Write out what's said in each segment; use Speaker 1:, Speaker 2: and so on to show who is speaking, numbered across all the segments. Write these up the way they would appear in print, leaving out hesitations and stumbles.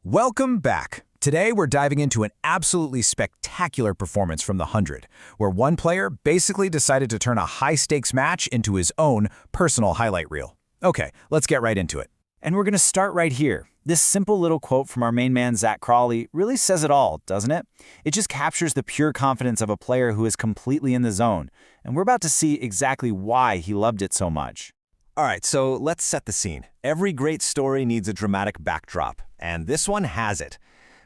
Speaker 1: Welcome back. Today we're diving into an absolutely spectacular performance from the 100, where one player basically decided to turn a high-stakes match into his own personal highlight reel. Okay, let's get right into it.
Speaker 2: And we're going to start right here. This simple little quote from our main man, Zach Crawley, really says it all, doesn't it? It just captures the pure confidence of a player who is completely in the zone. And we're about to see exactly why he loved it so much.
Speaker 3: All right, so let's set the scene. Every great story needs a dramatic backdrop, and this one has it.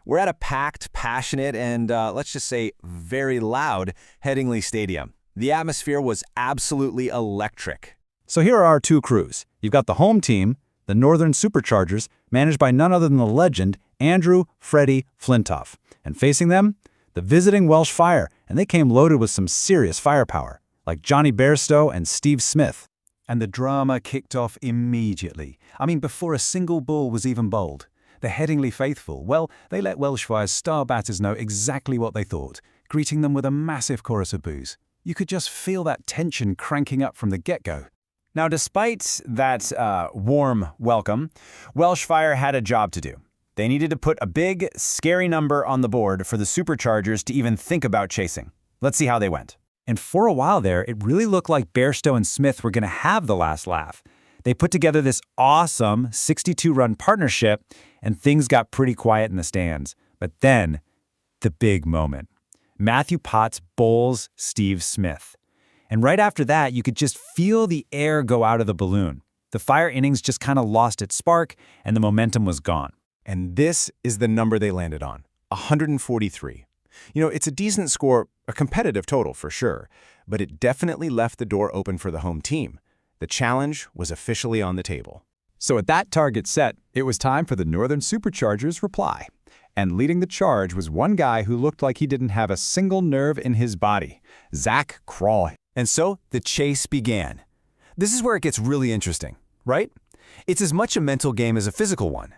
Speaker 3: We're at a packed, passionate, and let's just say very loud Headingley Stadium. The atmosphere was absolutely electric.
Speaker 4: So here are our two crews. You've got the home team, the Northern Superchargers, managed by none other than the legend Andrew Freddie Flintoff. And facing them, the visiting Welsh Fire, and they came loaded with some serious firepower, like Johnny Bairstow and Steve Smith.
Speaker 5: And the drama kicked off immediately. Before a single ball was even bowled. The Headingley faithful, well, they let Welsh Fire's star batters know exactly what they thought, greeting them with a massive chorus of boos. You could just feel that tension cranking up from the get-go.
Speaker 2: Now, despite that warm welcome, Welsh Fire had a job to do. They needed to put a big, scary number on the board for the Superchargers to even think about chasing. Let's see how they went.
Speaker 4: And for a while there, it really looked like Bairstow and Smith were going to have the last laugh. They put together this awesome 62-run partnership, and things got pretty quiet in the stands. But then, the big moment. Matthew Potts bowls Steve Smith. And right after that, you could just feel the air go out of the balloon. The Fire innings just kind of lost its spark, and the momentum was gone.
Speaker 3: And this is the number they landed on, 143. It's a decent score, a competitive total for sure, but it definitely left the door open for the home team. The challenge was officially on the table.
Speaker 6: So at that target set, it was time for the Northern Superchargers' reply. And leading the charge was one guy who looked like he didn't have a single nerve in his body, Zach Crawley.
Speaker 1: And so the chase began. This is where it gets really interesting, right? It's as much a mental game as a physical one.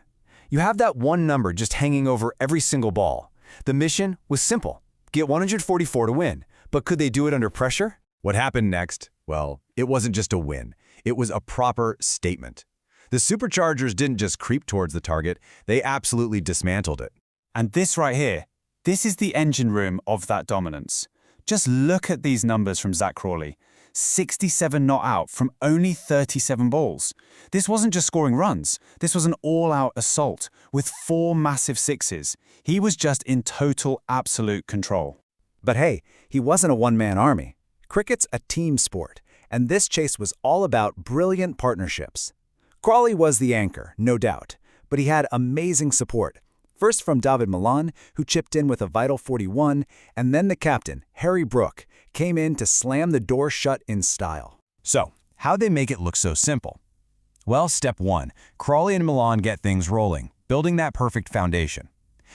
Speaker 1: You have that one number just hanging over every single ball. The mission was simple: get 144 to win. But could they do it under pressure?
Speaker 3: What happened next? Well, it wasn't just a win. It was a proper statement. The Superchargers didn't just creep towards the target, they absolutely dismantled it.
Speaker 2: And this right here, this is the engine room of that dominance. Just look at these numbers from Zach Crawley. 67 not out from only 37 balls. This wasn't just scoring runs. This was an all-out assault with 4 massive sixes. He was just in total, absolute control.
Speaker 1: But hey, he wasn't a one-man army. Cricket's a team sport, and this chase was all about brilliant partnerships. Crawley was the anchor, no doubt, but he had amazing support. First from David Milan, who chipped in with a vital 41, and then the captain, Harry Brook, came in to slam the door shut in style.
Speaker 3: So, how'd they make it look so simple? Well, step 1, Crawley and Milan get things rolling, building that perfect foundation.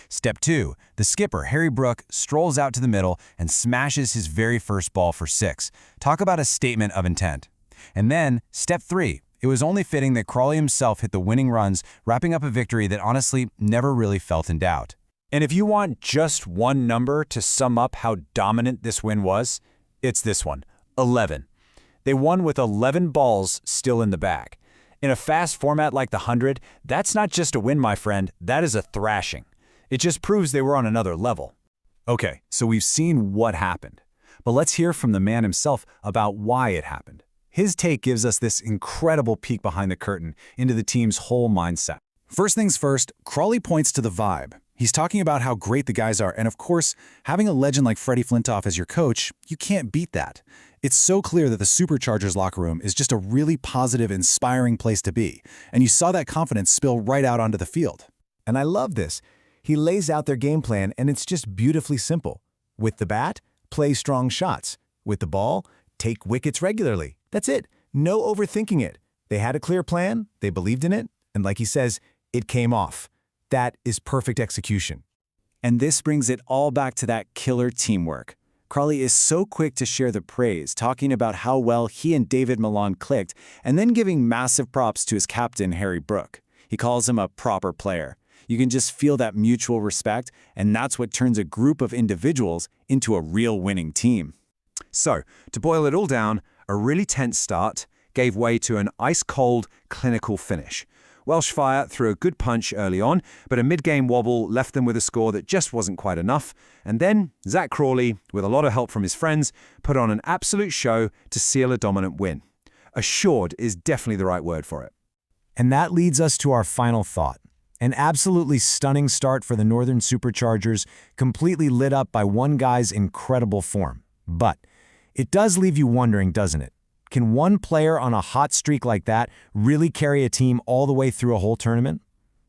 Speaker 3: Step 2, the skipper, Harry Brook, strolls out to the middle and smashes his very first ball for 6. Talk about a statement of intent. And then, step 3, it was only fitting that Crawley himself hit the winning runs, wrapping up a victory that honestly never really felt in doubt.
Speaker 1: And if you want just one number to sum up how dominant this win was, it's this one, 11. They won with 11 balls still in the bag. In a fast format like the 100, that's not just a win, my friend, that is a thrashing. It just proves they were on another level. Okay, so we've seen what happened, but let's hear from the man himself about why it happened. His take gives us this incredible peek behind the curtain into the team's whole mindset.
Speaker 4: First things first, Crawley points to the vibe. He's talking about how great the guys are, and of course, having a legend like Freddie Flintoff as your coach, you can't beat that. It's so clear that the Superchargers locker room is just a really positive, inspiring place to be, and you saw that confidence spill right out onto the field.
Speaker 1: And I love this. He lays out their game plan, and it's just beautifully simple. With the bat, play strong shots. With the ball, take wickets regularly. That's it. No overthinking it. They had a clear plan, they believed in it, and like he says, it came off. That is perfect execution.
Speaker 2: And this brings it all back to that killer teamwork. Crawley is so quick to share the praise, talking about how well he and David Milan clicked, and then giving massive props to his captain, Harry Brook. He calls him a proper player. You can just feel that mutual respect, and that's what turns a group of individuals into a real winning team.
Speaker 7: So, to boil it all down, a really tense start gave way to an ice-cold, clinical finish. Welsh Fire threw a good punch early on, but a mid-game wobble left them with a score that just wasn't quite enough. And then Zach Crawley, with a lot of help from his friends, put on an absolute show to seal a dominant win. Assured is definitely the right word for it.
Speaker 3: And that leads us to our final thought. An absolutely stunning start for the Northern Superchargers, completely lit up by one guy's incredible form. But it does leave you wondering, doesn't it? Can one player on a hot streak like that really carry a team all the way through a whole tournament?